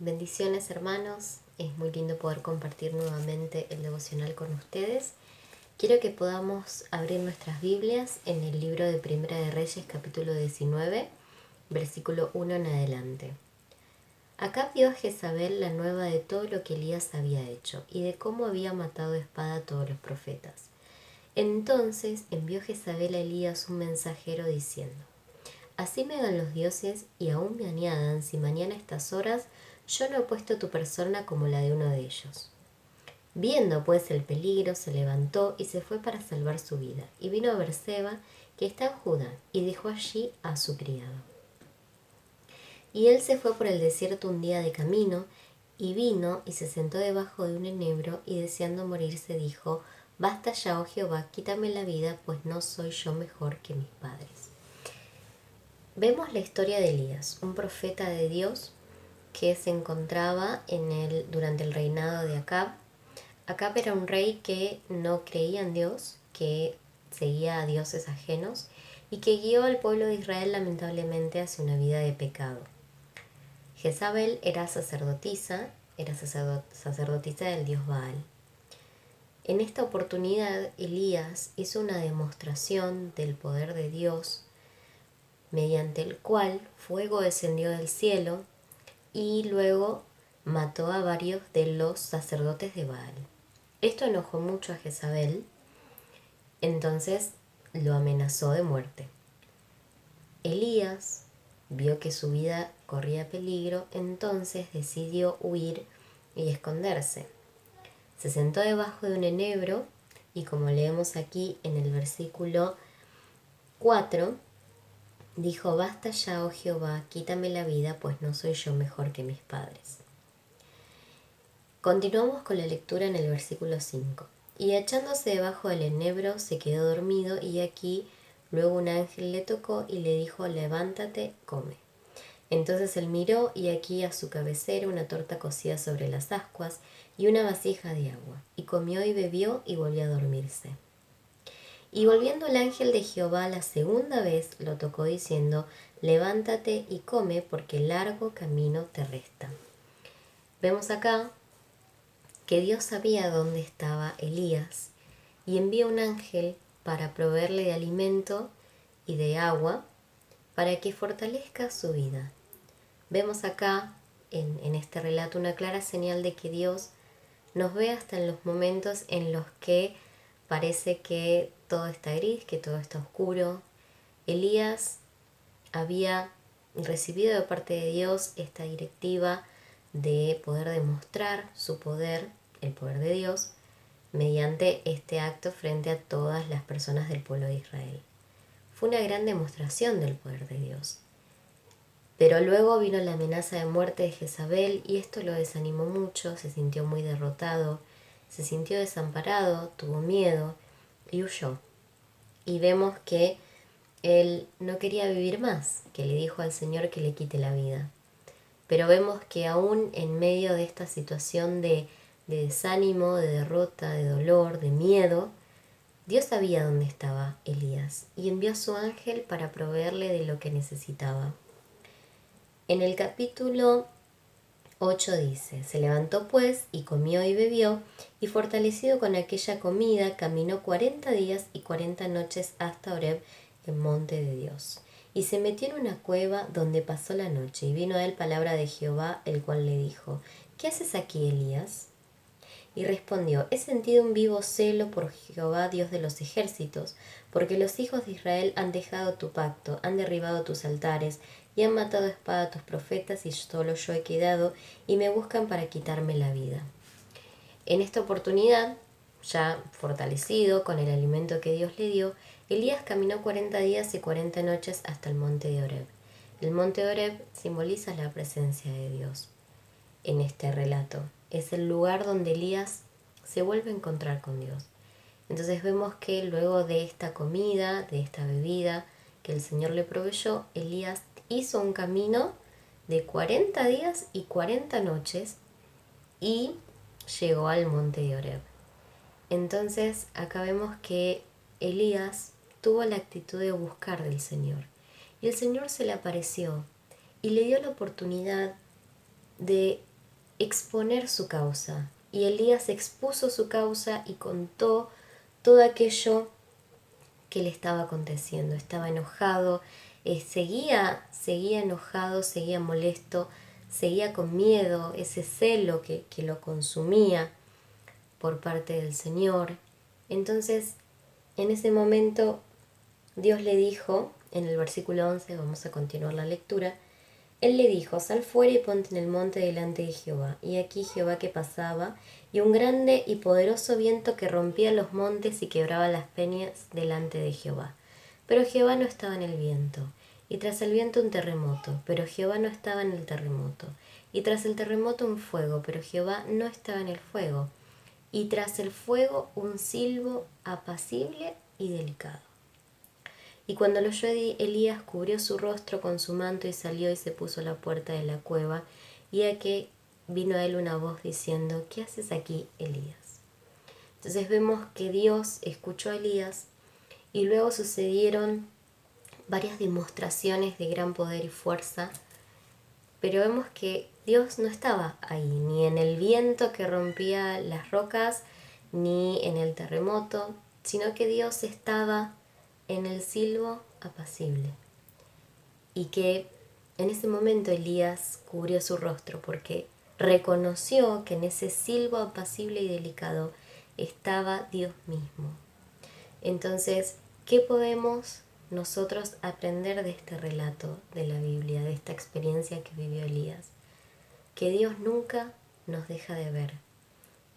Bendiciones, hermanos, es muy lindo poder compartir nuevamente el devocional con ustedes. Quiero que podamos abrir nuestras Biblias en el libro de Primera de Reyes, capítulo 19, versículo 1 en adelante. Acab dio a Jezabel la nueva de todo lo que Elías había hecho y de cómo había matado de espada a todos los profetas. Entonces envió Jezabel a Elías un mensajero diciendo: Así me hagan los dioses y aún me añadan si mañana a estas horas yo no he puesto tu persona como la de uno de ellos. Viendo pues el peligro, se levantó y se fue para salvar su vida, y vino a Berseba, que está en Judá, y dejó allí a su criado. Y él se fue por el desierto un día de camino, y vino y se sentó debajo de un enebro, y deseando morirse dijo: Basta ya, oh Jehová, quítame la vida, pues no soy yo mejor que mis padres. Vemos la historia de Elías, un profeta de Dios que se encontraba durante el reinado de Acab. Acab era un rey que no creía en Dios, que seguía a dioses ajenos y que guió al pueblo de Israel lamentablemente hacia una vida de pecado. Jezabel era sacerdotisa del dios Baal. En esta oportunidad, Elías hizo una demostración del poder de Dios, mediante el cual fuego descendió del cielo y luego mató a varios de los sacerdotes de Baal. Esto enojó mucho a Jezabel, entonces lo amenazó de muerte. Elías vio que su vida corría peligro, entonces decidió huir y esconderse. Se sentó debajo de un enebro y, como leemos aquí en el versículo 4, dijo: Basta ya, oh Jehová, quítame la vida, pues no soy yo mejor que mis padres. Continuamos con la lectura en el versículo 5. Y echándose debajo del enebro se quedó dormido, y aquí luego un ángel le tocó y le dijo: Levántate, come. Entonces él miró, y aquí a su cabecera una torta cocida sobre las ascuas y una vasija de agua, y comió y bebió y volvió a dormirse. Y volviendo el ángel de Jehová la segunda vez lo tocó diciendo: Levántate y come, porque largo camino te resta. Vemos acá que Dios sabía dónde estaba Elías y envió un ángel para proveerle de alimento y de agua para que fortalezca su vida. Vemos acá en este relato una clara señal de que Dios nos ve hasta en los momentos en los que parece que todo está gris, que todo está oscuro. Elías había recibido de parte de Dios esta directiva de poder demostrar su poder, el poder de Dios, mediante este acto frente a todas las personas del pueblo de Israel. Fue una gran demostración del poder de Dios. Pero luego vino la amenaza de muerte de Jezabel y esto lo desanimó mucho, se sintió muy derrotado, se sintió desamparado, tuvo miedo y huyó. Y vemos que él no quería vivir más, que le dijo al Señor que le quite la vida. Pero vemos que aún en medio de esta situación de desánimo, de derrota, de dolor, de miedo, Dios sabía dónde estaba Elías y envió a su ángel para proveerle de lo que necesitaba. En el capítulo 8 dice: Se levantó pues y comió y bebió, y fortalecido con aquella comida, caminó 40 días y 40 noches hasta Horeb, el monte de Dios. Y se metió en una cueva donde pasó la noche, y vino a él palabra de Jehová, el cual le dijo: ¿Qué haces aquí, Elías? Y respondió: He sentido un vivo celo por Jehová, Dios de los ejércitos, porque los hijos de Israel han dejado tu pacto, han derribado tus altares, y han matado a espada a tus profetas, y solo yo he quedado, y me buscan para quitarme la vida. En esta oportunidad, ya fortalecido con el alimento que Dios le dio, Elías caminó 40 días y 40 noches hasta el monte de Horeb. El monte de Horeb simboliza la presencia de Dios en este relato. Es el lugar donde Elías se vuelve a encontrar con Dios. Entonces vemos que luego de esta comida, de esta bebida que el Señor le proveyó, Elías hizo un camino de 40 días y 40 noches y llegó al monte de Horeb. Entonces acá vemos que Elías tuvo la actitud de buscar del Señor. Y el Señor se le apareció y le dio la oportunidad de exponer su causa. Y Elías expuso su causa y contó todo aquello que le estaba aconteciendo. Estaba enojado, seguía enojado, seguía molesto, seguía con miedo, ese celo que lo consumía por parte del Señor. Entonces, en ese momento, Dios le dijo, en el versículo 11, vamos a continuar la lectura, Él le dijo, sal fuera y ponte en el monte delante de Jehová. Y aquí Jehová que pasaba, y un grande y poderoso viento que rompía los montes y quebraba las peñas delante de Jehová. Pero Jehová no estaba en el viento. Y tras el viento un terremoto, pero Jehová no estaba en el terremoto. Y tras el terremoto un fuego, pero Jehová no estaba en el fuego. Y tras el fuego un silbo apacible y delicado. Y cuando lo oyó Elías, cubrió su rostro con su manto y salió y se puso a la puerta de la cueva. Y aquí vino a él una voz diciendo, ¿qué haces aquí, Elías? Entonces vemos que Dios escuchó a Elías y luego sucedieron varias demostraciones de gran poder y fuerza, pero vemos que Dios no estaba ahí, ni en el viento que rompía las rocas, ni en el terremoto, sino que Dios estaba en el silbo apacible. Y que en ese momento Elías cubrió su rostro porque reconoció que en ese silbo apacible y delicado estaba Dios mismo. Entonces, ¿qué podemos nosotros aprender de este relato de la Biblia, de esta experiencia que vivió Elías? Que Dios nunca nos deja de ver,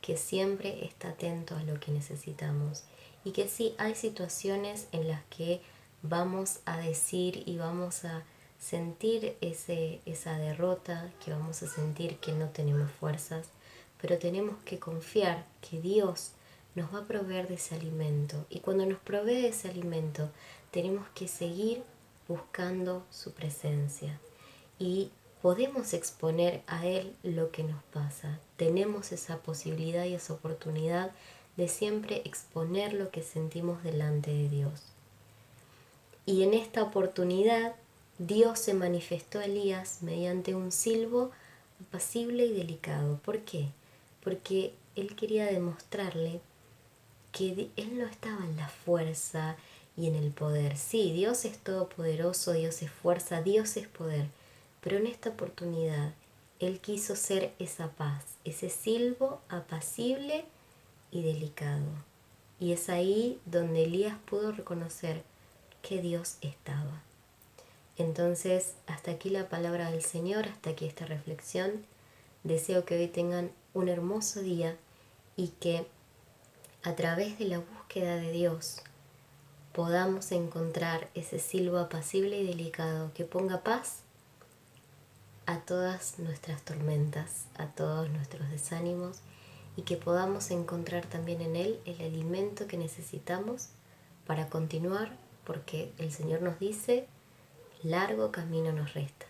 que siempre está atento a lo que necesitamos y que sí hay situaciones en las que vamos a decir y vamos a sentir esa derrota, que vamos a sentir que no tenemos fuerzas, pero tenemos que confiar que Dios nos va a proveer de ese alimento y cuando nos provee de ese alimento tenemos que seguir buscando su presencia y podemos exponer a Él lo que nos pasa. Tenemos esa posibilidad y esa oportunidad de siempre exponer lo que sentimos delante de Dios. Y en esta oportunidad Dios se manifestó a Elías mediante un silbo apacible y delicado. ¿Por qué? Porque Él quería demostrarle que Él no estaba en la fuerza y en el poder. Sí, Dios es todopoderoso, Dios es fuerza, Dios es poder. Pero en esta oportunidad Él quiso ser esa paz, ese silbo apacible y delicado. Y es ahí donde Elías pudo reconocer que Dios estaba. Entonces, hasta aquí la palabra del Señor, hasta aquí esta reflexión. Deseo que hoy tengan un hermoso día y que a través de la búsqueda de Dios podamos encontrar ese silbo apacible y delicado que ponga paz a todas nuestras tormentas, a todos nuestros desánimos y que podamos encontrar también en Él el alimento que necesitamos para continuar, porque el Señor nos dice, largo camino nos resta.